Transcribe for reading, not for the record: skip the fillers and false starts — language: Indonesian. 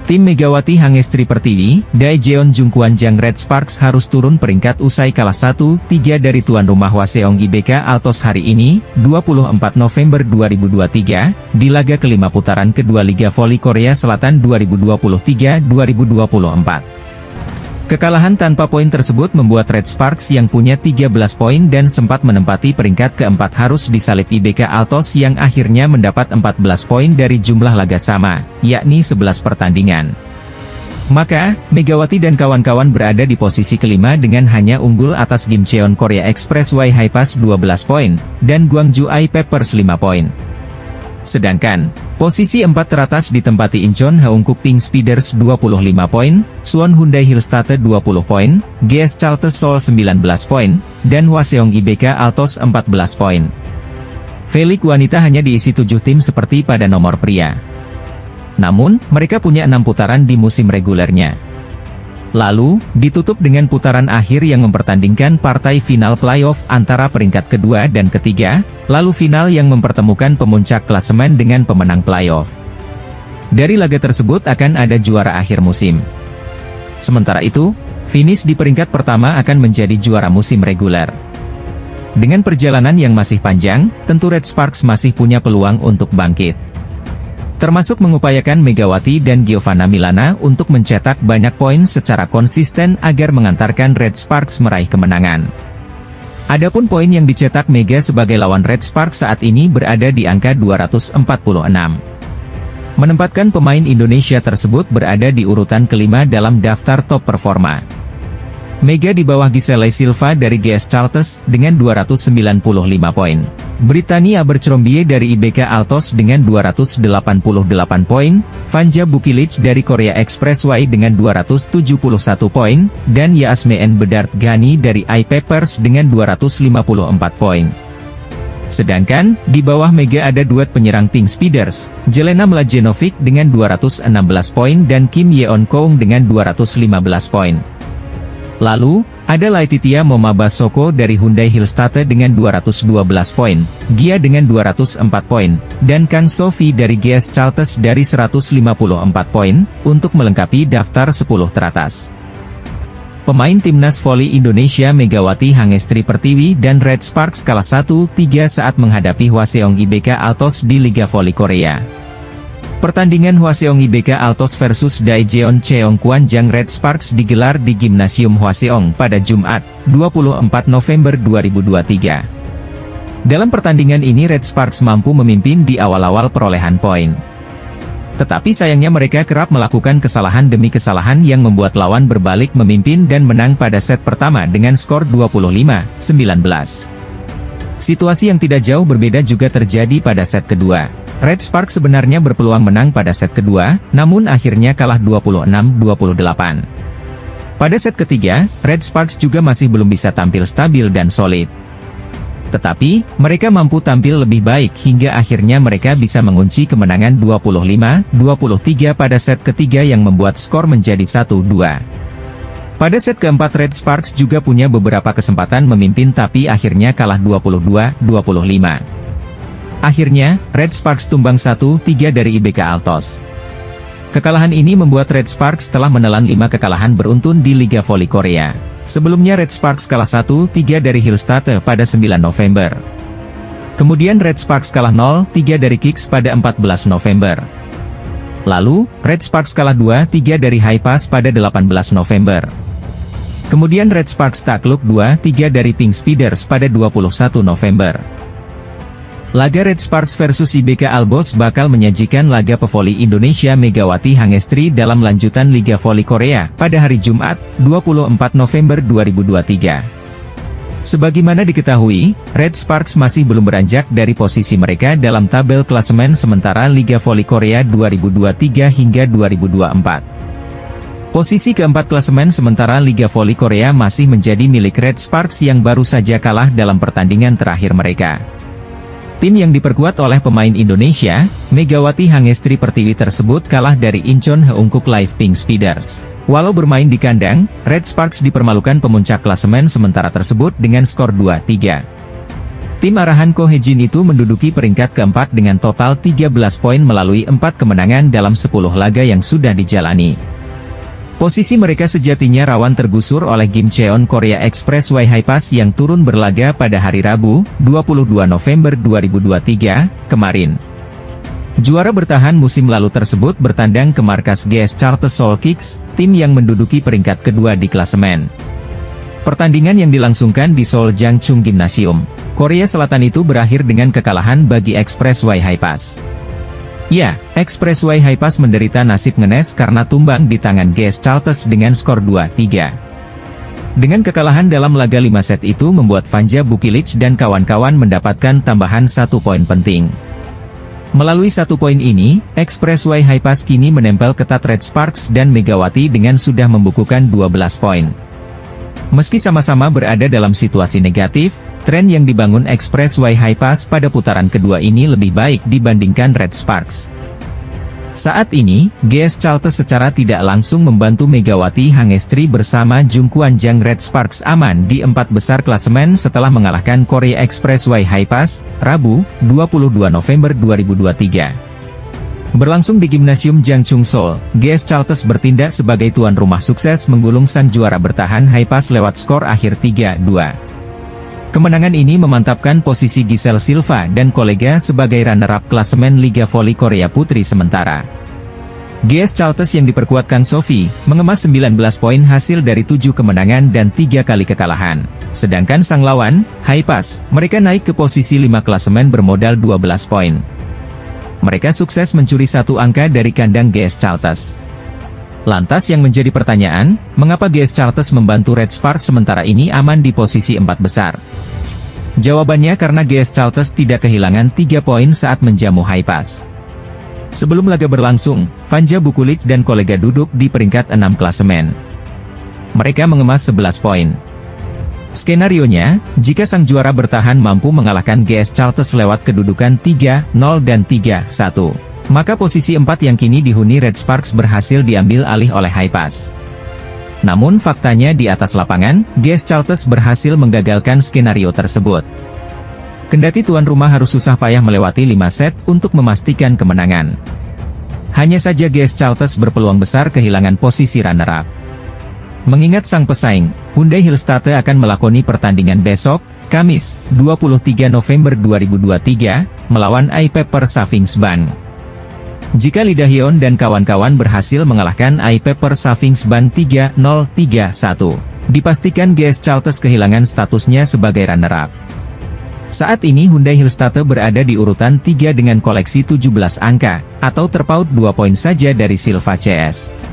Tim Megawati Hangestri Pertiwi, Daejeon Jungkwanjang Red Sparks harus turun peringkat usai kalah 1-3 dari tuan rumah Hwaseong IBK Altos hari ini, 24 November 2023, di laga kelima putaran kedua Liga Voli Korea Selatan 2023-2024. Kekalahan tanpa poin tersebut membuat Red Sparks yang punya 13 poin dan sempat menempati peringkat keempat harus disalip IBK Altos yang akhirnya mendapat 14 poin dari jumlah laga sama, yakni 11 pertandingan. Maka, Megawati dan kawan-kawan berada di posisi kelima dengan hanya unggul atas Gimcheon Korea Expressway Highpass 12 poin, dan Gwangju I-Peppers 5 poin. Sedangkan, posisi 4 teratas ditempati Incheon Haeunkook Pink Speeders 25 poin, Suwon Hyundai Hillstate 20 poin, GS Chalters Seoul 19 poin, dan Hwaseong IBK Altos 14 poin. V-League wanita hanya diisi 7 tim seperti pada nomor pria. Namun, mereka punya 6 putaran di musim regulernya. Lalu, ditutup dengan putaran akhir yang mempertandingkan partai final playoff antara peringkat kedua dan ketiga, lalu final yang mempertemukan pemuncak klasemen dengan pemenang playoff. Dari laga tersebut akan ada juara akhir musim. Sementara itu, finish di peringkat pertama akan menjadi juara musim reguler. Dengan perjalanan yang masih panjang, tentu Red Sparks masih punya peluang untuk bangkit. Termasuk mengupayakan Megawati dan Giovanna Milana untuk mencetak banyak poin secara konsisten agar mengantarkan Red Sparks meraih kemenangan. Adapun poin yang dicetak Mega sebagai lawan Red Sparks saat ini berada di angka 246. Menempatkan pemain Indonesia tersebut berada di urutan kelima dalam daftar top performa. Mega di bawah Giselle Silva dari GS Chalters dengan 295 poin. Brittany Abercrombie dari IBK Altos dengan 288 poin, Vanja Bukilic dari Korea Expressway dengan 271 poin, dan Yasmeen Bedard Ghani dari I-Peppers dengan 254 poin. Sedangkan, di bawah Mega ada duet penyerang Pink Speeders, Jelena Mladenovic dengan 216 poin dan Kim Yeon Koung dengan 215 poin. Lalu, ada Laetitia Momabasoko dari Hyundai Hillstate dengan 212 poin, Gia dengan 204 poin, dan Kang Sophie dari GS Chalters dari 154 poin, untuk melengkapi daftar 10 teratas. Pemain Timnas Voli Indonesia Megawati Hangestri Pertiwi dan Red Sparks kalah 1-3 saat menghadapi Hwaseong IBK Altos di Liga Voli Korea. Pertandingan Hwaseong IBK Altos versus Daejeon Cheongkwanjang Red Sparks digelar di Gimnasium Hwaseong pada Jumat, 24 November 2023. Dalam pertandingan ini Red Sparks mampu memimpin di awal-awal perolehan poin. Tetapi sayangnya mereka kerap melakukan kesalahan demi kesalahan yang membuat lawan berbalik memimpin dan menang pada set pertama dengan skor 25-19. Situasi yang tidak jauh berbeda juga terjadi pada set kedua. Red Sparks sebenarnya berpeluang menang pada set kedua, namun akhirnya kalah 26-28. Pada set ketiga, Red Sparks juga masih belum bisa tampil stabil dan solid. Tetapi, mereka mampu tampil lebih baik hingga akhirnya mereka bisa mengunci kemenangan 25-23 pada set ketiga yang membuat skor menjadi 1-2. Pada set keempat Red Sparks juga punya beberapa kesempatan memimpin tapi akhirnya kalah 22-25. Akhirnya, Red Sparks tumbang 1-3 dari IBK Altos. Kekalahan ini membuat Red Sparks telah menelan 5 kekalahan beruntun di Liga Voli Korea. Sebelumnya Red Sparks kalah 1-3 dari Hillstate pada 9 November. Kemudian Red Sparks kalah 0-3 dari Kicks pada 14 November. Lalu, Red Sparks kalah 2-3 dari Highpass pada 18 November. Kemudian Red Sparks takluk 2-3 dari Pink Speeders pada 21 November. Laga Red Sparks versus IBK Altos bakal menyajikan laga pevoli Indonesia Megawati Hangestri dalam lanjutan Liga Voli Korea pada hari Jumat, 24 November 2023. Sebagaimana diketahui, Red Sparks masih belum beranjak dari posisi mereka dalam tabel klasemen sementara Liga Voli Korea 2023 hingga 2024. Posisi keempat klasemen sementara Liga Voli Korea masih menjadi milik Red Sparks yang baru saja kalah dalam pertandingan terakhir mereka. Tim yang diperkuat oleh pemain Indonesia, Megawati Hangestri Pertiwi tersebut kalah dari Incheon Haeunkook Live Pink Speeders. Walau bermain di kandang, Red Sparks dipermalukan pemuncak klasemen sementara tersebut dengan skor 2-3. Tim arahan Ko Hee-jin itu menduduki peringkat keempat dengan total 13 poin melalui 4 kemenangan dalam 10 laga yang sudah dijalani. Posisi mereka sejatinya rawan tergusur oleh Kim Cheon Korea Expressway Hi-Pass yang turun berlaga pada hari Rabu, 22 November 2023, kemarin. Juara bertahan musim lalu tersebut bertandang ke markas GS Charter Seoul Kicks, tim yang menduduki peringkat kedua di klasemen. Pertandingan yang dilangsungkan di Seoul Jangchung Gymnasium, Korea Selatan itu berakhir dengan kekalahan bagi Expressway Hi-Pass. Ya, Expressway Hi-Pass menderita nasib ngenes karena tumbang di tangan GS Charters dengan skor 2-3. Dengan kekalahan dalam laga 5 set itu membuat Vanja Bukilic dan kawan-kawan mendapatkan tambahan 1 poin penting. Melalui 1 poin ini, Expressway Hi-Pass kini menempel ketat Red Sparks dan Megawati dengan sudah membukukan 12 poin. Meski sama-sama berada dalam situasi negatif, tren yang dibangun Expressway Hi-Pass pada putaran kedua ini lebih baik dibandingkan Red Sparks. Saat ini, GS Charter secara tidak langsung membantu Megawati Hangestri bersama Jung Kwan Jang Red Sparks aman di 4 besar klasemen setelah mengalahkan Korea Expressway Hi-Pass, Rabu, 22 November 2023. Berlangsung di Gymnasium Jangchung Seoul, GS Charters bertindak sebagai tuan rumah sukses menggulung sang juara bertahan Hi-Pass lewat skor akhir 3-2. Kemenangan ini memantapkan posisi Giselle Silva dan kolega sebagai runner-up klasemen Liga Voli Korea Putri sementara. GS Charters yang diperkuat Kang Sophie, mengemas 19 poin hasil dari 7 kemenangan dan 3 kali kekalahan. Sedangkan sang lawan, Hi-Pass, mereka naik ke posisi 5 klasemen bermodal 12 poin. Mereka sukses mencuri 1 angka dari kandang GS Charters. Lantas yang menjadi pertanyaan, mengapa GS Charters membantu Red Sparks sementara ini aman di posisi 4 besar? Jawabannya karena GS Charters tidak kehilangan 3 poin saat menjamu Hi-Pass. Sebelum laga berlangsung, Vanja Bukilic dan kolega duduk di peringkat 6 klasemen. Mereka mengemas 11 poin. Skenarionya, jika sang juara bertahan mampu mengalahkan GS Charters lewat kedudukan 3-0 dan 3-1, maka posisi 4 yang kini dihuni Red Sparks berhasil diambil alih oleh Hi-Pass. Namun faktanya di atas lapangan, GS Charters berhasil menggagalkan skenario tersebut. Kendati tuan rumah harus susah payah melewati 5 set untuk memastikan kemenangan. Hanya saja GS Charters berpeluang besar kehilangan posisi runner-up. Mengingat sang pesaing, Hyundai Hillstatte akan melakoni pertandingan besok, Kamis, 23 November 2023, melawan iPepper Safingsban. Jika Lee Da-hyun dan kawan-kawan berhasil mengalahkan iPepper Safingsban 3-0, 3-1, dipastikan GS Charters kehilangan statusnya sebagai runner-up. Saat ini Hyundai Hillstatte berada di urutan 3 dengan koleksi 17 angka, atau terpaut 2 poin saja dari Silva CS.